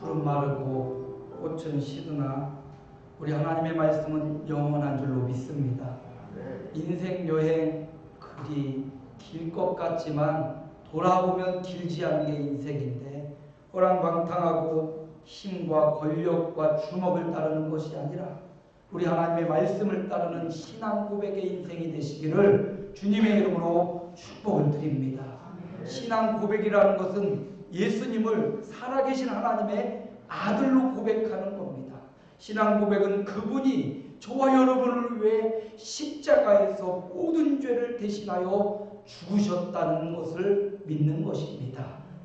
풀은 마르고 꽃은 시드나 우리 하나님의 말씀은 영원한 줄로 믿습니다. 인생 여행 그리 길 것 같지만 돌아보면 길지 않은 게 인생인데 호랑방탕하고 힘과 권력과 주먹을 따르는 것이 아니라 우리 하나님의 말씀을 따르는 신앙 고백의 인생이 되시기를 주님의 이름으로 축복을 드립니다. 신앙 고백이라는 것은 예수님을 살아계신 하나님의 아들로 고백하는 겁니다. 신앙 고백은 그분이 저와 여러분을 위해 십자가에서 모든 죄를 대신하여 죽으셨다는 것을 믿는 것입니다.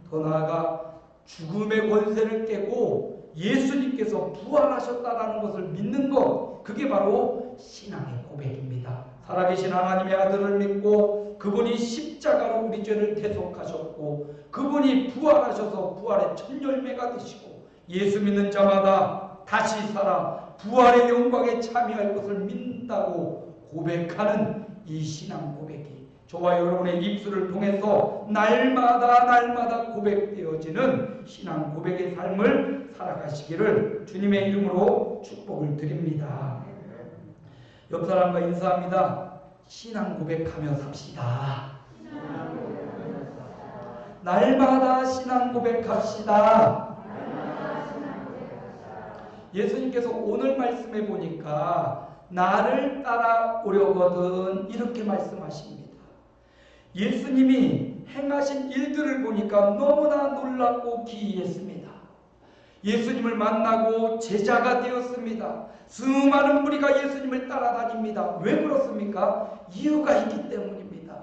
더 나아가 죽음의 권세를 깨고 예수님께서 부활하셨다는 것을 믿는 것, 그게 바로 신앙의 고백입니다. 살아계신 하나님의 아들을 믿고 그분이 십자가로 우리 죄를 대속하셨고 그분이 부활하셔서 부활의 첫 열매가 되시고 예수 믿는 자마다 다시 살아 부활의 영광에 참여할 것을 믿는다고 고백하는 이 신앙 고백이 저와 여러분의 입술을 통해서 날마다 고백되어지는 신앙 고백의 삶을 살아가시기를 주님의 이름으로 축복을 드립니다. 옆 사람과 인사합니다. 신앙 고백하며 삽시다. 날마다 신앙 고백합시다. 예수님께서 오늘 말씀해 보니까 나를 따라오려거든 이렇게 말씀하십니다. 예수님이 행하신 일들을 보니까 너무나 놀랍고 기이했습니다. 예수님을 만나고 제자가 되었습니다. 수많은 무리가 예수님을 따라다닙니다. 왜 그렇습니까? 이유가 있기 때문입니다.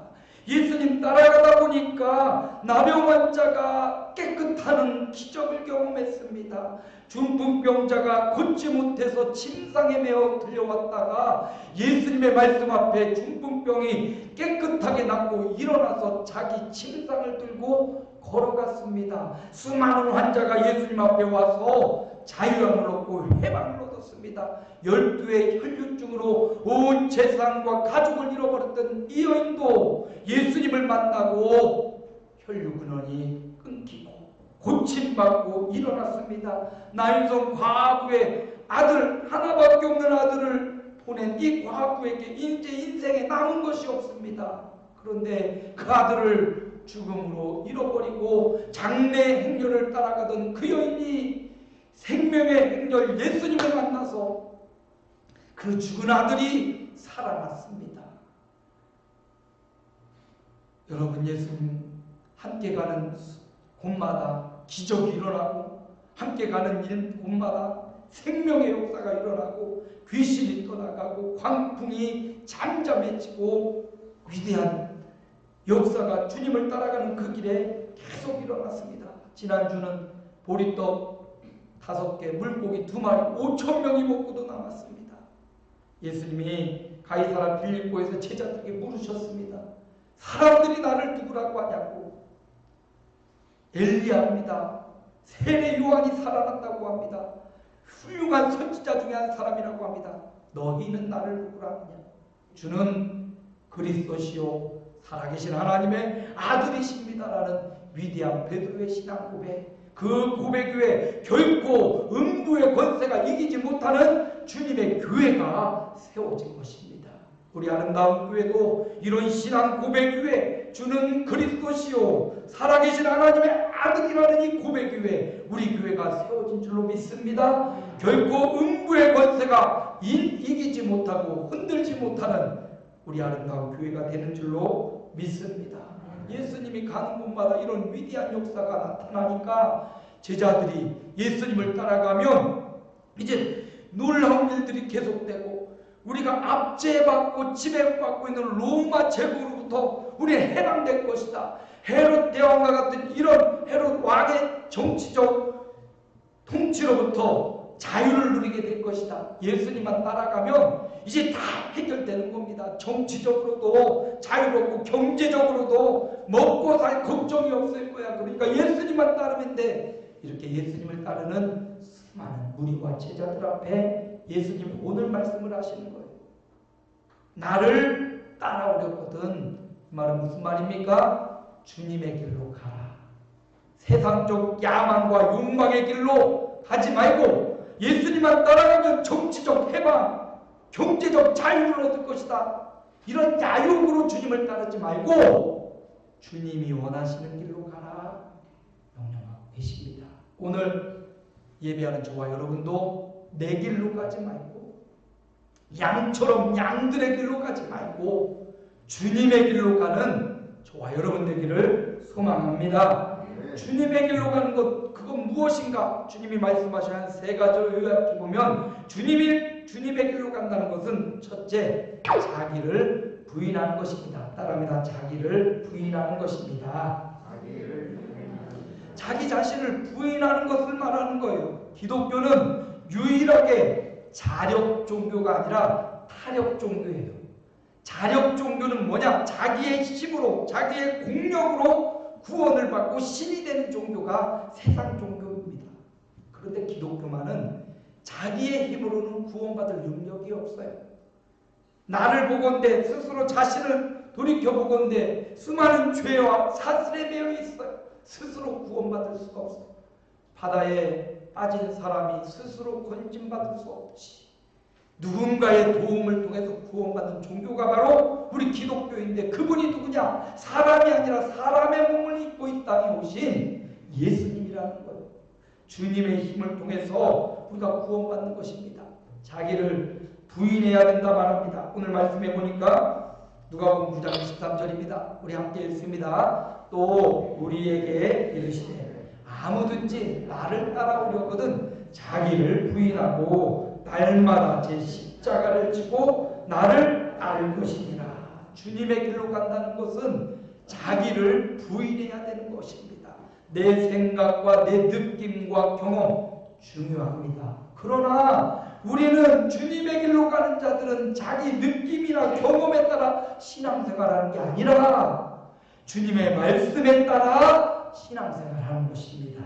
예수님 따라가다 보니까 나병 환자가 깨끗하는 기적을 경험했습니다. 중풍병자가 걷지 못해서 침상에 매어 들려왔다가 예수님의 말씀 앞에 중풍병이 깨끗하게 낫고 일어나서 자기 침상을 들고 걸어갔습니다. 수많은 환자가 예수님 앞에 와서 자유함을 얻고 해방을 얻었습니다. 12의 혈류증으로 온 재산과 가족을 잃어버렸던 이 여인도 예수님을 만나고 혈류근원이 끊기고 고침받고 일어났습니다. 나인성 과부의 아들, 하나밖에 없는 아들을 보낸 이 과부에게 이제 인생에 남은 것이 없습니다. 그런데 그 아들을 죽음으로 잃어버리고 장래 행렬을 따라가던 그 여인이 생명의 행렬 예수님을 만나서 그 죽은 아들이 살아났습니다. 여러분, 예수님 함께 가는 곳마다 기적이 일어나고 함께 가는 곳마다 생명의 역사가 일어나고 귀신이 떠나가고 광풍이 잠잠해지고 위대한 역사가 주님을 따라가는 그 길에 계속 일어났습니다. 지난주는 보리떡 5개, 물고기 2마리, 5,000명이 먹고도 남았습니다. 예수님이 가이사라 빌립보에서 제자들에게 물으셨습니다. 사람들이 나를 누구라고 하냐고. 엘리야입니다. 세례 요한이 살아났다고 합니다. 훌륭한 선지자 중에 한 사람이라고 합니다. 너희는 나를 누구라 하냐. 주는 그리스도시요 살아계신 하나님의 아들이십니다라는 위대한 베드로의 신앙 고백, 그 고백 위에 결코 음부의 권세가 이기지 못하는 주님의 교회가 세워진 것입니다. 우리 아름다운 교회도 이런 신앙 고백 위에 주는 그리스도시요 살아계신 하나님의 아들이라는 이 고백 위에 우리 교회가 세워진 줄로 믿습니다. 결코 음부의 권세가 이기지 못하고 흔들지 못하는 우리 아름다운 교회가 되는 줄로 믿습니다. 예수님이 가는 곳마다 이런 위대한 역사가 나타나니까 제자들이 예수님을 따라가면 이제 놀라운 일들이 계속되고 우리가 압제받고 지배받고 있는 로마 제국으로부터 우리는 해방될 것이다. 헤롯 대왕과 같은 이런 헤롯 왕의 정치적 통치로부터 자유를 누리게 될 것이다. 예수님만 따라가면 이제 다 해결되는 겁니다. 정치적으로도 자유롭고 경제적으로도 먹고 살 걱정이 없을 거야. 그러니까 예수님만 따르면 돼. 이렇게 예수님을 따르는 수많은 무리와 제자들 앞에 예수님 오늘 말씀을 하시는 거예요. 나를 따라오려거든. 이 말은 무슨 말입니까? 주님의 길로 가라. 세상적 야망과 욕망의 길로 가지 말고 예수님만 따라가면 정치적 해방, 경제적 자유를 얻을 것이다. 이런 야욕으로 주님을 따르지 말고 주님이 원하시는 길로 가라 명령하고 계십니다. 오늘 예배하는 저와 여러분도 내 길로 가지 말고 양처럼 양들의 길로 가지 말고 주님의 길로 가는 저와 여러분 되기를 소망합니다. 주님의 길로 가는 것, 그건 무엇인가? 주님이 말씀하신 세 가지를 요약해 보면 주님의 길로 간다는 것은 첫째, 자기를 부인하는 것입니다. 따라합니다. 자기를 부인하는 것입니다. 자기 자신을 부인하는 것을 말하는 거예요. 기독교는 유일하게 자력 종교가 아니라 타력 종교예요. 자력 종교는 뭐냐? 자기의 힘으로, 자기의 공력으로 구원을 받고 신이 되는 종교가 세상 종교입니다. 그런데 기독교만은 자기의 힘으로는 구원받을 능력이 없어요. 나를 보건대 스스로 자신을 돌이켜보건대 수많은 죄와 사슬에 매여 있어요. 스스로 구원받을 수가 없어요. 바다에 빠진 사람이 스스로 건짐받을 수 없지. 누군가의 도움을 통해서 구원받는 종교가 바로 우리 기독교인데, 그분이 누구냐? 사람이 아니라 사람의 몸을 입고 이 땅에 오신 예수님이라는 거예요. 주님의 힘을 통해서 우리가 구원받는 것입니다. 자기를 부인해야 된다 말합니다. 오늘 말씀해 보니까 누가복음 9장 13절입니다. 우리 함께 읽습니다. 또 우리에게 이르시되 아무든지 나를 따라오려거든 자기를 부인하고 날마다 제 십자가를 지고 나를 따를 것이니라. 주님의 길로 간다는 것은 자기를 부인해야 되는 것입니다. 내 생각과 내 느낌과 경험 중요합니다. 그러나 우리는 주님의 길로 가는 자들은 자기 느낌이나 경험에 따라 신앙생활하는 게 아니라 주님의 말씀에 따라 신앙생활하는 것입니다.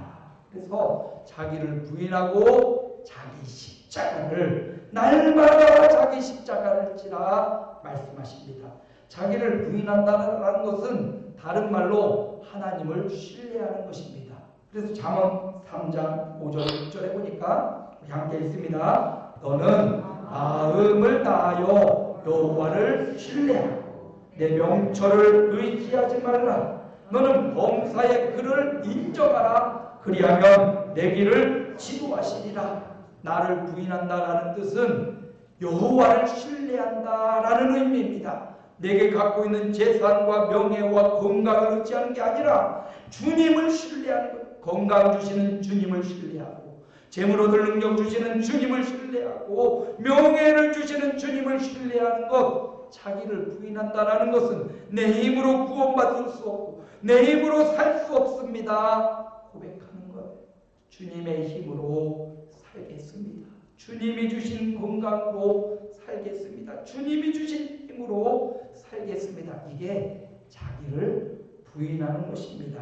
그래서 자기를 부인하고 자기 십자가를 날마다 자기 십자가를 지라 말씀하십니다. 자기를 부인한다는 것은 다른 말로 하나님을 신뢰하는 것입니다. 그래서 잠언 3장 5절 6절에 보니까 우리 함께 읽습니다. 너는 마음을 다하여 여호와를 신뢰하고 내 명철을 의지하지 말라. 너는 범사의 그를 인정하라. 그리하면 내 길을 지도하시리라. 나를 부인한다라는 뜻은 여호와를 신뢰한다라는 의미입니다. 내게 갖고 있는 재산과 명예와 건강을 의지하는 게 아니라 주님을 신뢰하는 것. 건강 주시는 주님을 신뢰하고, 재물 얻을 능력 주시는 주님을 신뢰하고, 명예를 주시는 주님을 신뢰하는 것. 자기를 부인한다라는 것은 내 힘으로 구원받을 수 없고 내 힘으로 살 수 없습니다 고백하는 것. 주님의 힘으로 살겠습니다. 주님이 주신 건강으로 살겠습니다. 주님이 주신 힘으로 살겠습니다. 이게 자기를 부인하는 것입니다.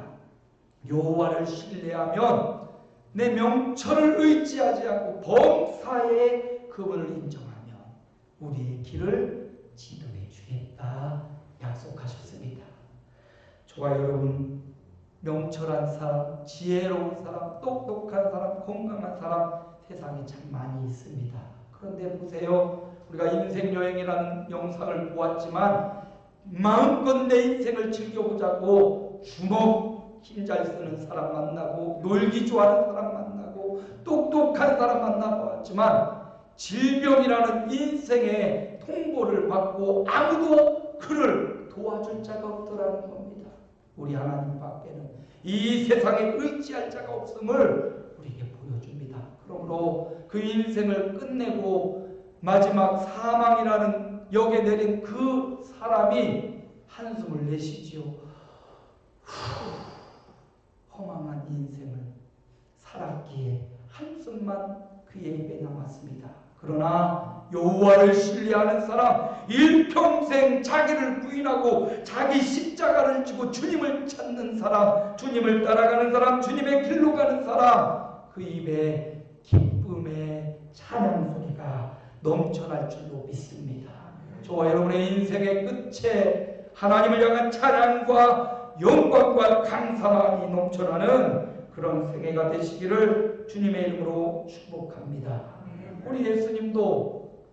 여호와를 신뢰하면 내 명철을 의지하지 않고 범사에 그분을 인정하면 우리의 길을 지도해 주겠다 약속하셨습니다. 저와 여러분, 명철한 사람, 지혜로운 사람, 똑똑한 사람, 건강한 사람 세상에 참 많이 있습니다. 그런데 보세요. 우리가 인생여행이라는 영상을 보았지만 마음껏 내 인생을 즐겨보자고 주먹 힘 잘 쓰는 사람 만나고 놀기 좋아하는 사람 만나고 똑똑한 사람 만나보았지만 질병이라는 인생의 통보를 받고 아무도 그를 도와줄 자가 없더라는 겁니다. 우리 하나님 밖에는 이 세상에 의지할 자가 없음을 우리에게 보여줍니다. 그러므로 그 인생을 끝내고 마지막 사망이라는 역에 내린 그 사람이 한숨을 내쉬지요. 허망한 인생을 살았기에 한숨만 그의 입에 남았습니다. 그러나 여호와를 신뢰하는 사람, 일평생 자기를 부인하고 자기 십자가를 지고 주님을 찾는 사람, 주님을 따라가는 사람, 주님의 길로 가는 사람, 그 입에 기쁨의 찬양 소리가 넘쳐날 줄로 믿습니다. 저와 여러분의 인생의 끝에 하나님을 향한 찬양과 영광과 감사만이 넘쳐나는 그런 생애가 되시기를 주님의 이름으로 축복합니다. 우리 예수님도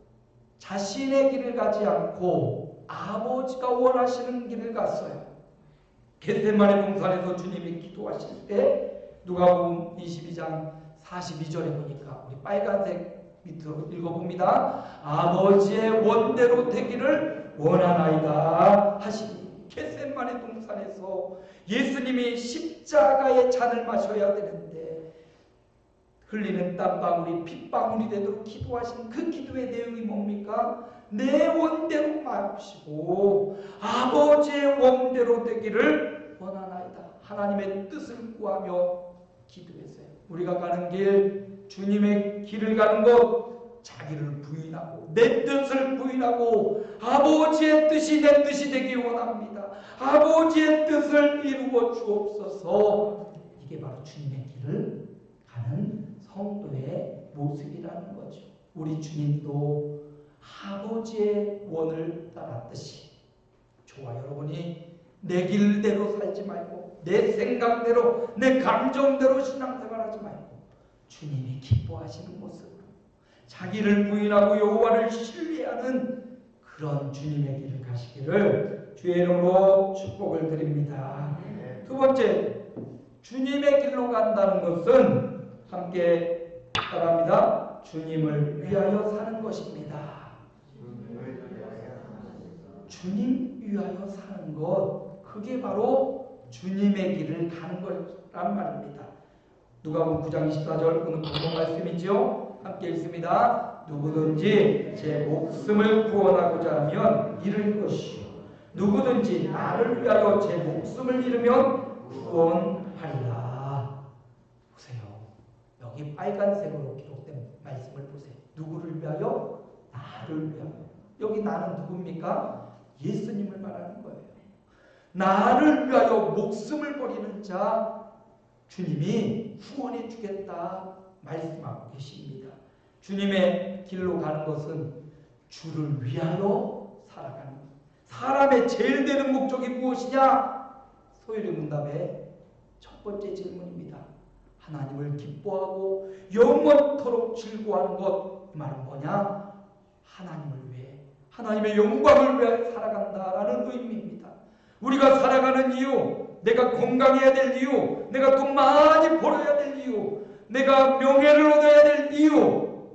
자신의 길을 가지 않고 아버지가 원하시는 길을 갔어요. 겟세마네 동산에서 주님이 기도하실 때 누가복음 22장 42절에 보니까 우리 빨간색 밑으로 읽어봅니다. 아버지의 원대로 되기를 원하나이다 하시니 겟세마네 동산에서 예수님이 십자가의 잔을 마셔야 되는데 흘리는 땀방울이 핏방울이 되도록 기도하신 그 기도의 내용이 뭡니까? 내 원대로 마시고 아버지의 원대로 되기를 원하나이다. 하나님의 뜻을 구하며 기도했어요. 우리가 가는 길, 주님의 길을 가는 것, 자기를 부인하고 내 뜻을 부인하고 아버지의 뜻이 내 뜻이 되기 원합니다. 아버지의 뜻을 이루어 주옵소서. 이게 바로 주님의 길을 가는 성도의 모습이라는 거죠. 우리 주님도 아버지의 원을 따랐듯이 저와 여러분이 내 길대로 살지 말고 내 생각대로 내 감정대로 신앙생활하지 말고 주님이 기뻐하시는 모습으로 자기를 부인하고 여호와를 신뢰하는 그런 주님의 길을 가시기를 주의 이름으로 축복을 드립니다. 두 번째, 주님의 길로 간다는 것은 함께 따라합니다. 주님을 위하여 사는 것입니다. 주님 위하여 사는 것, 그게 바로 주님의 길을 가는 거란 말입니다. 누가복음 9장 24절 오늘 본문 말씀이죠. 함께 읽습니다. 누구든지 제 목숨을 구원하고자 하면 잃을 것이요 누구든지 나를 위하여 제 목숨을 잃으면 구원하리라. 보세요. 여기 빨간색으로 기록된 말씀을 보세요. 누구를 위하여? 나를 위하여. 여기 나는 누굽니까? 예수님을 말하는 거예요. 나를 위하여 목숨을 버리는 자 주님이 후원해 주겠다 말씀하고 계십니다. 주님의 길로 가는 것은 주를 위하여 살아가는 것. 사람의 제일 되는 목적이 무엇이냐? 소유리 문답의 첫 번째 질문입니다. 하나님을 기뻐하고 영원토록 즐거워하는 것. 이 말은 뭐냐? 하나님을 위해, 하나님의 영광을 위해 살아간다라는 의미입니다. 우리가 살아가는 이유, 내가 건강해야 될 이유, 내가 돈 많이 벌어야 될 이유, 내가 명예를 얻어야 될 이유,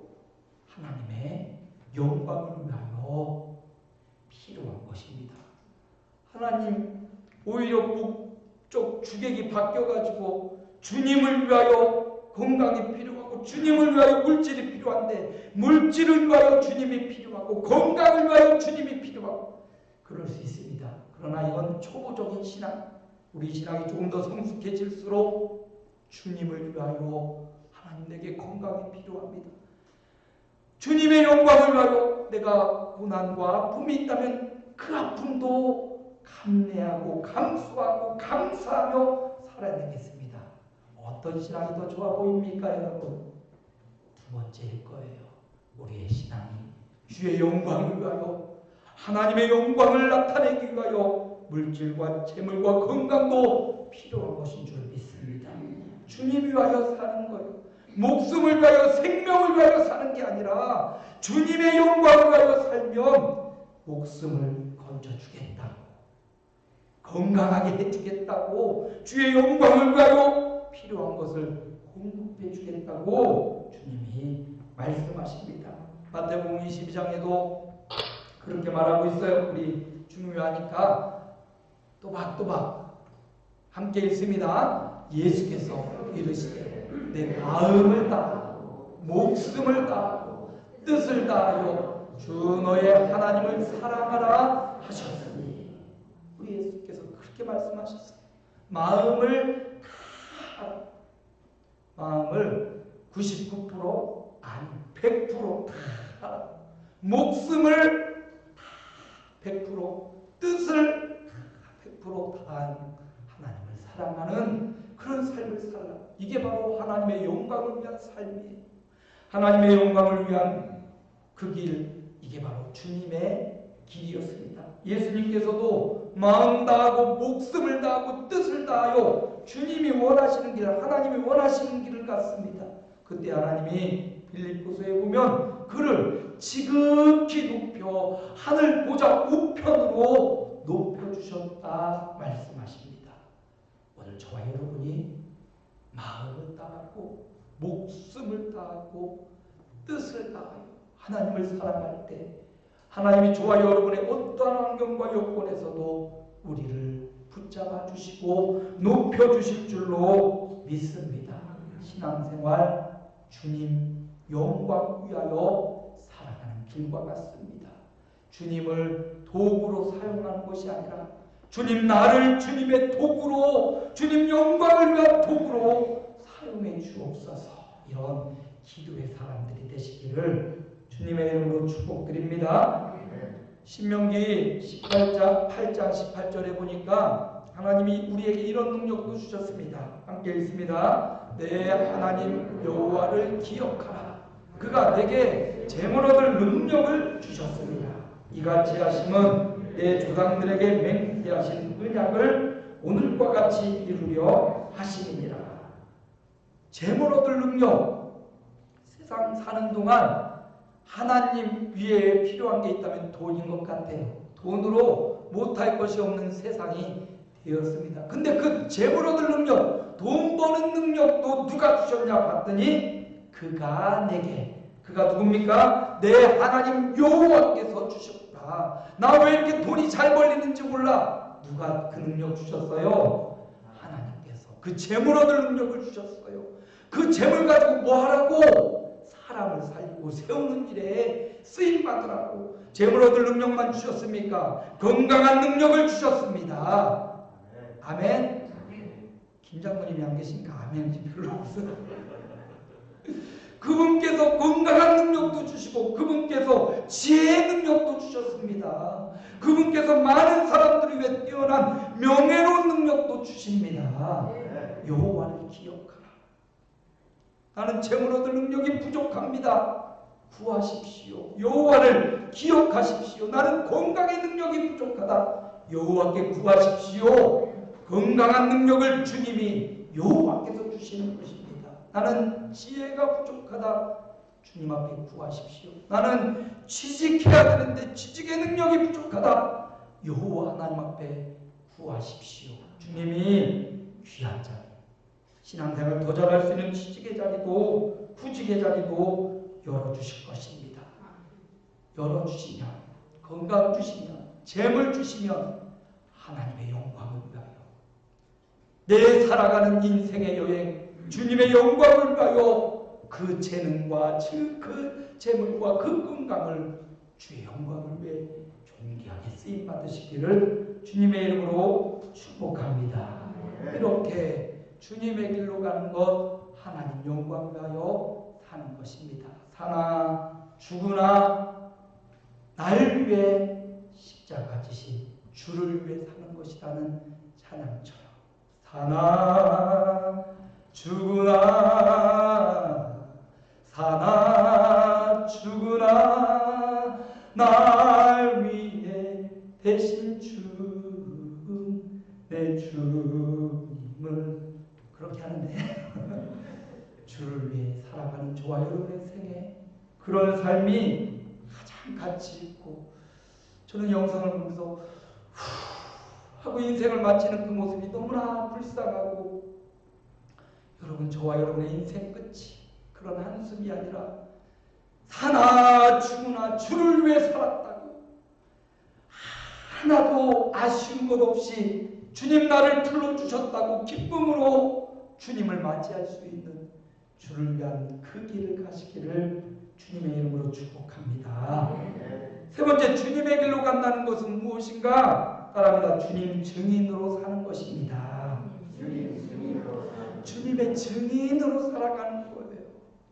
하나님의 영광을 위하여 필요한 것입니다. 하나님 오히려 북쪽 주객이 바뀌어가지고 주님을 위하여 건강이 필요하고 주님을 위하여 물질이 필요한데 물질을 위하여 주님이 필요하고 건강을 위하여 주님이 필요하고 그럴 수 있습니다. 그러나 이건 초보적인 신앙, 우리 신앙이 조금 더 성숙해질수록 주님을 위하여 하나님 내게 건강이 필요합니다. 주님의 영광을 위하여 내가 고난과 아픔이 있다면 그 아픔도 감내하고 감수하고 감사하며 살아내겠습니다. 어떤 신앙이 더 좋아 보입니까, 여러분? 두 번째일 거예요. 우리의 신앙이 주의 영광을 위하여 하나님의 영광을 나타내기 위하여 물질과 재물과 건강도 필요한 것인 줄 믿습니다. 주님 위하여 사는 거예요. 목숨을 위하여 생명을 위하여 사는 게 아니라 주님의 영광을 위하여 살면 목숨을 건져주겠다고, 건강하게 해주겠다고, 주의 영광을 위하여 필요한 것을 공급해 주겠다고 주님이 말씀하십니다. 마태복음 22장에도 그렇게 말하고 있어요. 우리 중요하니까 또박또박 함께 읽습니다. 예수께서 이르시되 내 마음을 다하고 목숨을 다하고 뜻을 다하여 주 너의 하나님을 사랑하라 하셨으니, 우리 예수께서 그렇게 말씀하셨어요. 마음을 다, 마음을 99% 아니 100% 다, 목숨을 다 100%, 뜻을 다 100% 다한 하나님을 사랑하는 그런 삶을 살라. 이게 바로 하나님의 영광을 위한 삶이에요. 하나님의 영광을 위한 그 길, 이게 바로 주님의 길이었습니다. 예수님께서도 마음 다하고 목숨을 다하고 뜻을 다하여 주님이 원하시는 길, 하나님이 원하시는 길을 갔습니다. 그때 하나님이 빌립보서에 보면 그를 지극히 높여 하늘 보좌 우편으로 높여주셨다 말씀하십니다. 오늘 저와 여러분이 마음을 다하고 목숨을 다하고 뜻을 다하여 하나님을 사랑할 때 하나님이 저와 여러분의 어떠한 환경과 여건에서도 우리를 붙잡아 주시고 높여 주실 줄로 믿습니다. 신앙생활 주님 영광 위하여 살아가는 길과 같습니다. 주님을 도구로 사용하는 것이 아니라 주님 나를 주님의 도구로 주님 영광을 위한 도구로 사용해 주옵소서. 이런 기도의 사람들이 되시기를 주님의 이름으로 축복드립니다. 신명기 8장 18절에 보니까 하나님이 우리에게 이런 능력도 주셨습니다. 함께 읽습니다. 내 하나님 여호와를 기억하라. 그가 내게 재물 얻을 능력을 주셨습니다. 이같이 하심은 내 조상들에게 맹세하신 언약을 오늘과 같이 이루려 하심이니라. 재물 얻을 능력. 세상 사는 동안 하나님 위에 필요한 게 있다면 돈인 것 같아요. 돈으로 못할 것이 없는 세상이 되었습니다. 근데 그 재물 얻을 능력, 돈 버는 능력도 누가 주셨냐 봤더니 그가 내게, 그가 누굽니까? 내 하나님 여호와께서 주셨다. 나 왜 이렇게 돈이 잘 벌리는지 몰라. 누가 그 능력 주셨어요? 하나님께서 그 재물 얻을 능력을 주셨어요. 그 재물 가지고 뭐 하라고? 사람을 살리고 세우는 일에 쓰임 받으라고. 재물 얻을 능력만 주셨습니까? 건강한 능력을 주셨습니다. 아멘. 김 장모님이 안 계신가? 아멘이 별로 없어요. 그분께서 건강한 능력도 주시고 그분께서 지혜의 능력도 주셨습니다. 그분께서 많은 사람들을 위해 뛰어난 명예로운 능력도 주십니다. 여호와를 기억하라. 나는 재물 얻을 능력이 부족합니다. 구하십시오. 여호와를 기억하십시오. 나는 건강의 능력이 부족하다. 여호와께 구하십시오. 건강한 능력을 주님이 여호와께서 주시는 것입니다. 나는 지혜가 부족하다. 주님 앞에 구하십시오. 나는 취직해야 되는데 취직의 능력이 부족하다. 여호와 하나님 앞에 구하십시오. 주님이 귀한 자리, 신앙생활 더 잘할 수 있는 취직의 자리도 구직의 자리도 열어주실 것입니다. 열어주시면, 건강 주시면, 재물 주시면 하나님의 영광을 위하여 내 살아가는 인생의 여행 주님의 영광을 위하여 그 재능과 그 재물과 그 건강을 주의 영광을 위해 존귀하게 쓰임 받으시기를 주님의 이름으로 축복합니다. 이렇게 주님의 길로 가는 것 하나님 영광 위하여 사는 것입니다. 사나 죽으나 날 위해 십자가 지신 주를 위해 사는 것이라는 찬양처럼 사나 죽으나 사나 죽으나 날 위해 대신 죽은 내 주님을 그렇게 하는데 주를 위해 살아가는 저와 여러분의 생에 그런 삶이 가장 가치 있고 저는 영상을 보면서 하고 인생을 마치는 그 모습이 너무나 불쌍하고 여러분 저와 여러분의 인생 끝이 그런 한숨이 아니라 사나 죽으나 주를 위해 살았다고 하나도 아쉬운 것 없이 주님 나를 불러주셨다고 기쁨으로 주님을 맞이할 수 있는 주를 위한 그 길을 가시기를 주님의 이름으로 축복합니다. 세 번째, 주님의 길로 간다는 것은 무엇인가? 따라합니다. 주님 증인으로 사는 것입니다. 주님의 증인으로 살아가는 거예요.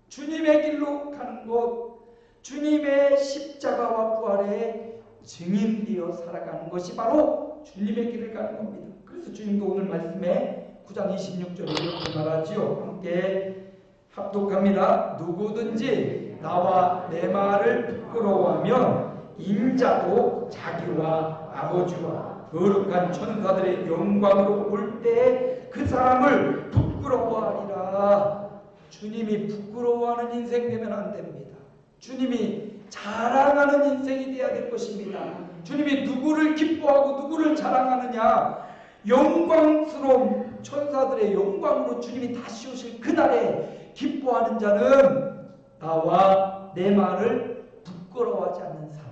주님의 길로 가는 것, 주님의 십자가와 부활의 증인되어 살아가는 것이 바로 주님의 길을 가는 겁니다. 그래서 주님도 오늘 말씀에 9장 26절에 이렇게 말하지요. 함께 합독합니다. 누구든지 나와 내 말을 부끄러워하면 인자도 자기와 아버지와 거룩한 천사들의 영광으로 올 때 그 사람을 부끄러워하리라. 주님이 부끄러워하는 인생 되면 안 됩니다. 주님이 자랑하는 인생이 되어야 될 것입니다. 주님이 누구를 기뻐하고 누구를 자랑하느냐, 영광스러운 천사들의 영광으로 주님이 다시 오실 그날에 기뻐하는 자는 나와 내 말을 부끄러워하지 않는 사람,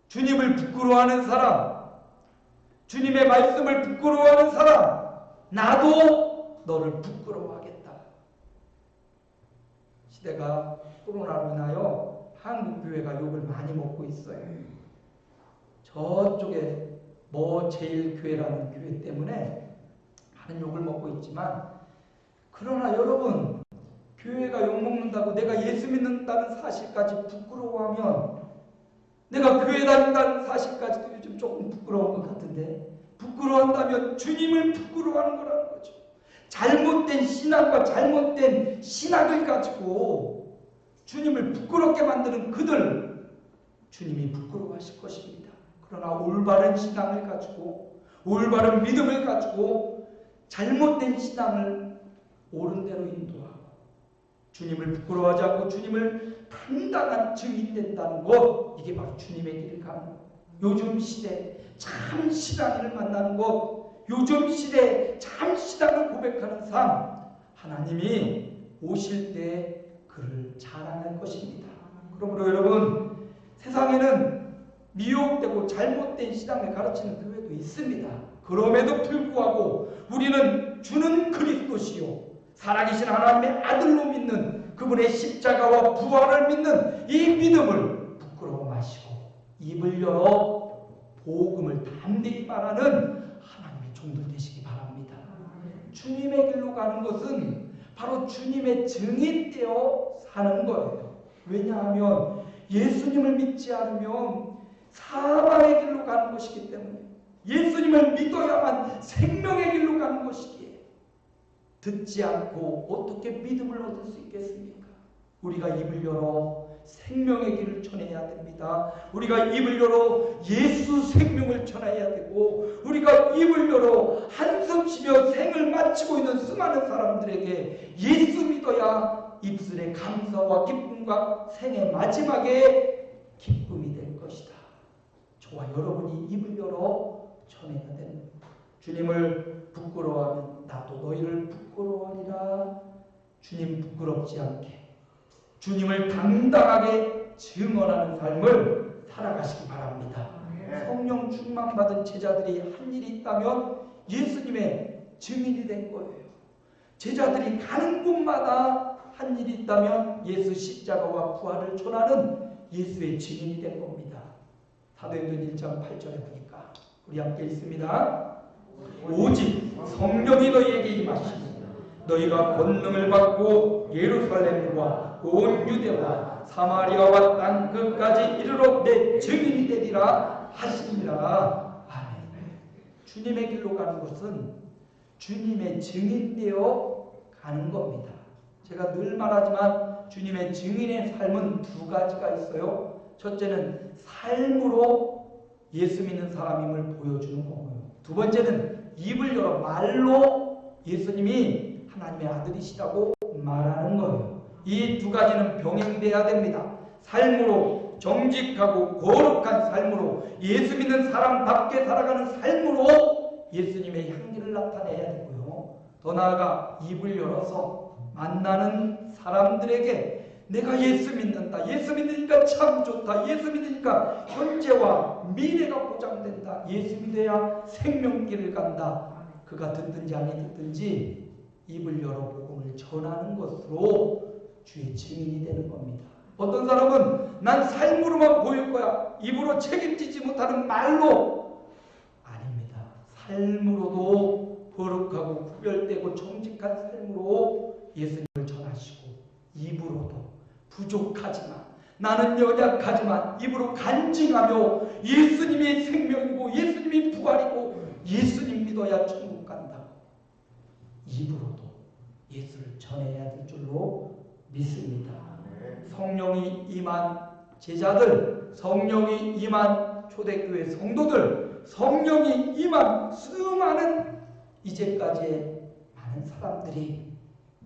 주님을 부끄러워하는 사람, 주님의 말씀을 부끄러워하는 사람, 나도 너를 부끄러워하겠다. 시대가 코로나로 인하여 한국 교회가 욕을 많이 먹고 있어요. 저쪽에 뭐 제일교회라는 교회 때문에 많은 욕을 먹고 있지만, 그러나 여러분, 교회가 욕먹는다고 내가 예수 믿는다는 사실까지 부끄러워하면, 내가 교회 다닌다는 사실까지도 요즘 조금 부끄러운 것 같은데, 부끄러워한다면 주님을 부끄러워하는 거라는 거죠. 잘못된 신앙과 잘못된 신학을 가지고 주님을 부끄럽게 만드는 그들, 주님이 부끄러워하실 것입니다. 그러나 올바른 신앙을 가지고, 올바른 믿음을 가지고 잘못된 신앙을 옳은 대로 인도하고 주님을 부끄러워하지 않고 주님을 당당한 증인된다는 것, 이게 바로 주님의 길을 가는 것. 요즘 시대 참 신앙인을 만나는 것, 요즘 시대 참 신앙을 고백하는 삶, 하나님이 오실 때 그를 자랑할 것입니다. 그러므로 여러분, 세상에는 미혹되고 잘못된 신앙을 가르치는 교회도 있습니다. 그럼에도 불구하고 우리는 주는 그리스도시요 살아계신 하나님의 아들로 믿는 그분의 십자가와 부활을 믿는 이 믿음을 부끄러워 마시고 입을 열어 복음을 담대히 말하는 하나님의 종들 되시기 바랍니다. 주님의 길로 가는 것은 바로 주님의 증인되어 사는 거예요. 왜냐하면 예수님을 믿지 않으면 사망의 길로 가는 것이기 때문에, 예수님을 믿어야만 생명의 길로 가는 것이기에 듣지 않고 어떻게 믿음을 얻을 수 있겠습니까? 우리가 입을 열어 생명의 길을 전해야 됩니다. 우리가 입을 열어 예수 생명을 전해야 되고, 우리가 입을 열어 한숨 쉬며 생을 마치고 있는 수많은 사람들에게 예수 믿어야 입술의 감사와 기쁨과 생의 마지막에 기쁨이 될 것이다. 저와 여러분이 입을 열어 전해야 됩니다. 주님을 부끄러워하면 나도 너희를 부끄러워하리라. 주님 부끄럽지 않게 주님을 당당하게 증언하는 삶을 살아가시기 바랍니다. 성령 충만받은 제자들이 한 일이 있다면 예수님의 증인이 된 거예요. 제자들이 가는 곳마다 한 일이 있다면 예수 십자가와 부활을 전하는 예수의 증인이 된 겁니다. 사도행전 1장 8절에 보니까 우리 함께 읽습니다. 오직 성령이 너희에게 임하시니 너희가 권능을 받고 예루살렘과 온 유대와 사마리아와 땅 끝까지 이르러 내 증인이 되리라 하시니라. 아멘. 주님의 길로 가는 것은 주님의 증인되어 가는 겁니다. 제가 늘 말하지만 주님의 증인의 삶은 두 가지가 있어요. 첫째는 삶으로 예수 믿는 사람임을 보여주는 거고요. 두 번째는 입을 열어 말로 예수님이 하나님의 아들이시다고 말하는 거예요. 이 두 가지는 병행돼야 됩니다. 삶으로, 정직하고 거룩한 삶으로, 예수 믿는 사람답게 살아가는 삶으로 예수님의 향기를 나타내야 되고요. 더 나아가 입을 열어서 만나는 사람들에게 내가 예수 믿는다, 예수 믿으니까 참 좋다, 예수 믿으니까 현재와 미래가 보장된다, 예수 믿어야 생명길을 간다, 그가 듣든지 아니 듣든지 입을 열어 복음을 전하는 것으로 주의 증인이 되는 겁니다. 어떤 사람은 난 삶으로만 보일 거야, 입으로 책임지지 못하는 말로, 아닙니다. 삶으로도 거룩하고 구별되고 정직한 삶으로 예수님을 전하시고, 입으로도 부족하지만, 나는 연약하지만 입으로 간증하며 예수님이 생명이고 예수님이 부활이고 예수님 믿어야 천국 간다고 입으로도 예수를 전해야 될 줄로 믿습니다. 성령이 임한 제자들, 성령이 임한 초대교회 성도들, 성령이 임한 수많은 이제까지의 많은 사람들이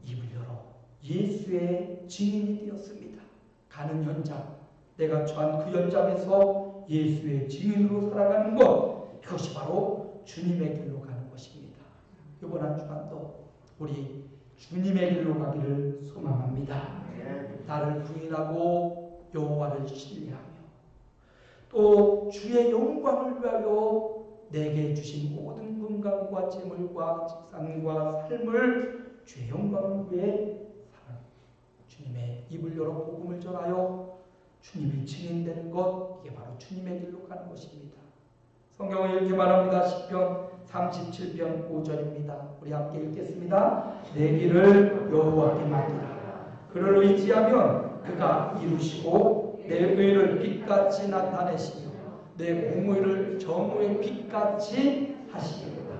입을 열어 예수의 증인이 되었습니다. 가는 현장, 내가 처한 그 현장에서 예수의 증인으로 살아가는 것, 이것이 바로 주님의 길로 가는 것입니다. 이번 한 주간도 우리 주님의 길로 가기를 소망합니다. 나를 부인하고 여호와를 신뢰하며 또 주의 영광을 위하여 내게 주신 모든 건강과 재물과 직상과 삶을 주의 영광을 위해 살아 주님의 입을 열어 복음을 전하여 주님의 증인되는 것, 이게 바로 주님의 길로 가는 것입니다. 성경은 이렇게 말합니다. 시편 37편 5절입니다. 우리 함께 읽겠습니다. 내 길을 여호와께 맡기라. 그를 의지하면 그가 이루시고 내 의를 빛같이 나타내시며 내 공의를 정오의 빛같이 하시리로다.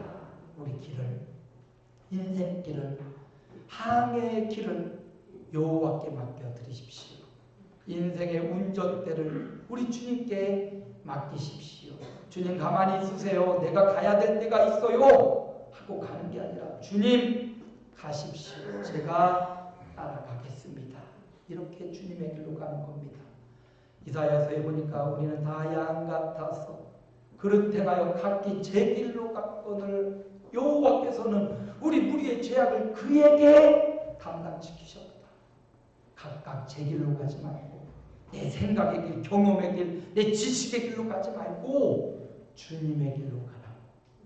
우리 길을, 인생길을, 항해의 길을 여호와께 맡겨드리십시오. 인생의 운전대를 우리 주님께 맡기십시오. 주님 가만히 있으세요. 내가 가야 될 데가 있어요 하고 가는 게 아니라 주님 가십시오. 제가 따라가겠습니다. 이렇게 주님의 길로 가는 겁니다. 이사야서에 보니까 우리는 다 양 같아서 그릇 행하여 각기 제 길로 갔거늘 여호와께서는 우리 무리의 죄악을 그에게 담당시키셨다. 각각 제 길로 가지 말고 내 생각의 길, 경험의 길, 내 지식의 길로 가지 말고 주님의 길로 가라.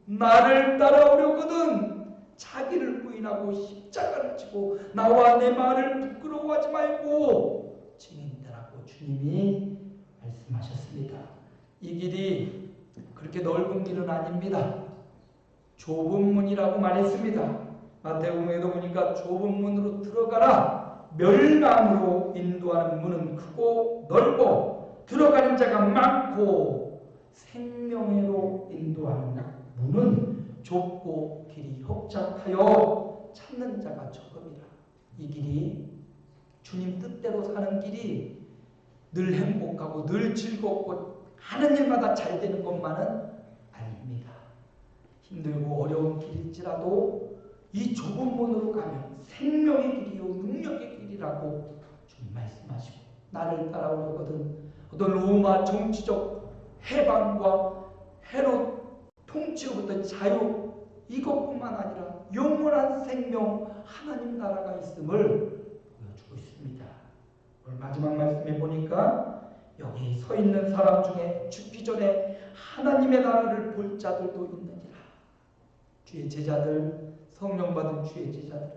나를 따라오려거든 자기를 부인하고 십자가를 지고 나와 내 말을 부끄러워하지 말고 증인되라고 주님이 말씀하셨습니다. 이 길이 그렇게 넓은 길은 아닙니다. 좁은 문이라고 말했습니다. 마태복음에도 보니까 좁은 문으로 들어가라. 멸망으로 인도하는 문은 크고 넓고 들어가는 자가 많고 생명으로 인도하는 문은 좁고 길이 협착하여 찾는 자가 적음이라. 이 길이 주님 뜻대로 사는 길이 늘 행복하고 늘 즐겁고 하는 일마다 잘 되는 것만은 아닙니다. 힘들고 어려운 길일지라도 이 좁은 문으로 가면 생명의 길이요 능력의 길이라고 주님 말씀하시고 나를 따라오려거든 어떤 로마 정치적 해방과 헤롯 통치로부터 자유 이것뿐만 아니라 영원한 생명 하나님 나라가 있음을 보여주고 있습니다. 오늘 마지막 말씀에 보니까 여기 서 있는 사람 중에 죽기 전에 하나님의 나라를 볼 자들도 있느니라. 주의 제자들, 성령 받은 주의 제자들,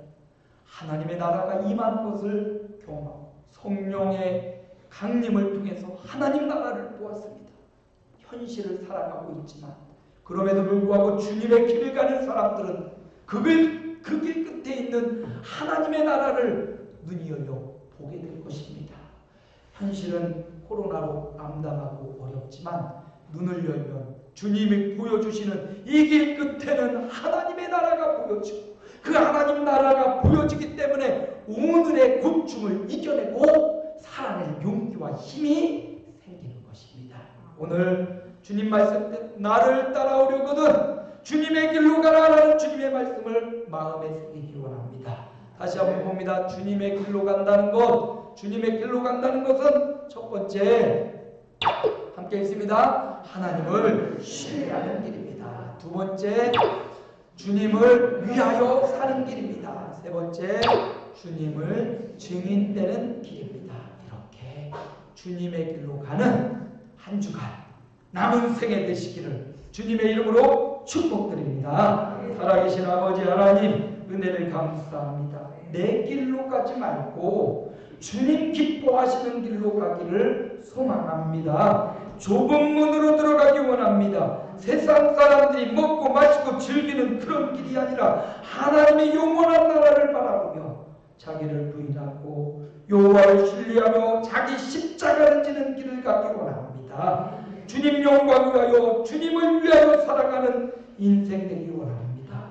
하나님의 나라가 임한 것을 경험하고 성령의 강림을 통해서 하나님 나라를 보았습니다. 현실을 살아가고 있지만 그럼에도 불구하고 주님의 길을 가는 사람들은 그 길 끝에 있는 하나님의 나라를 눈이 열려 보게 될 것입니다. 현실은 코로나로 암담하고 어렵지만 눈을 열면 주님이 보여주시는 이 길 끝에는 하나님의 나라가 보여지고 그 하나님 나라가 보여지기 때문에 오늘의 고충을 이겨내고 살아낼 용기와 힘이 생기는 것입니다. 오늘 주님 말씀대로 나를 따라오려거든 주님의 길로 가라라는 주님의 말씀을 마음에 새기기 원합니다. 다시 한번 봅니다. 주님의 길로 간다는 것, 주님의 길로 간다는 것은 첫 번째 함께 있습니다. 하나님을 신뢰하는 길입니다. 두 번째 주님을 위하여 사는 길입니다. 세 번째 주님을 증인되는 길입니다. 이렇게 주님의 길로 가는 한 주간 남은 생애 되시기를 주님의 이름으로 축복드립니다. 살아계신 아버지 하나님 은혜를 감사합니다. 내 길로 가지 말고 주님 기뻐하시는 길로 가기를 소망합니다. 좁은 문으로 들어가기 원합니다. 세상 사람들이 먹고 마시고 즐기는 그런 길이 아니라 하나님의 영원한 나라를 바라보며 자기를 부인하고 여호와를 신뢰하며 자기 십자가를 지는 길을 가기 원합니다. 주님 영광을 위하여 주님을 위하여 살아가는 인생 되기 원합니다.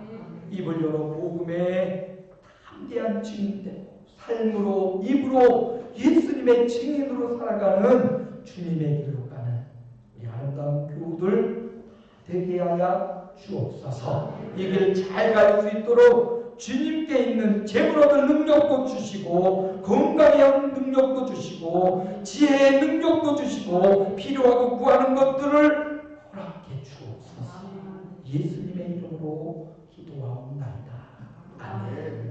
입을 열어 복음의 담대한 증인되고 삶으로 입으로 예수님의 증인으로 살아가는 주님의 길로 가는 우리 아름다운 교우들 되게 하여 주옵소서. 이 길 잘 갈 수 있도록 주님께 있는 재물 얻을 능력도 주시고 건강에 얻는 능력도 주시고 지혜의 능력도 주시고 필요하고 구하는 것들을 허락해 주옵소서. 예수님의 이름으로 기도하옵나이다. 아멘.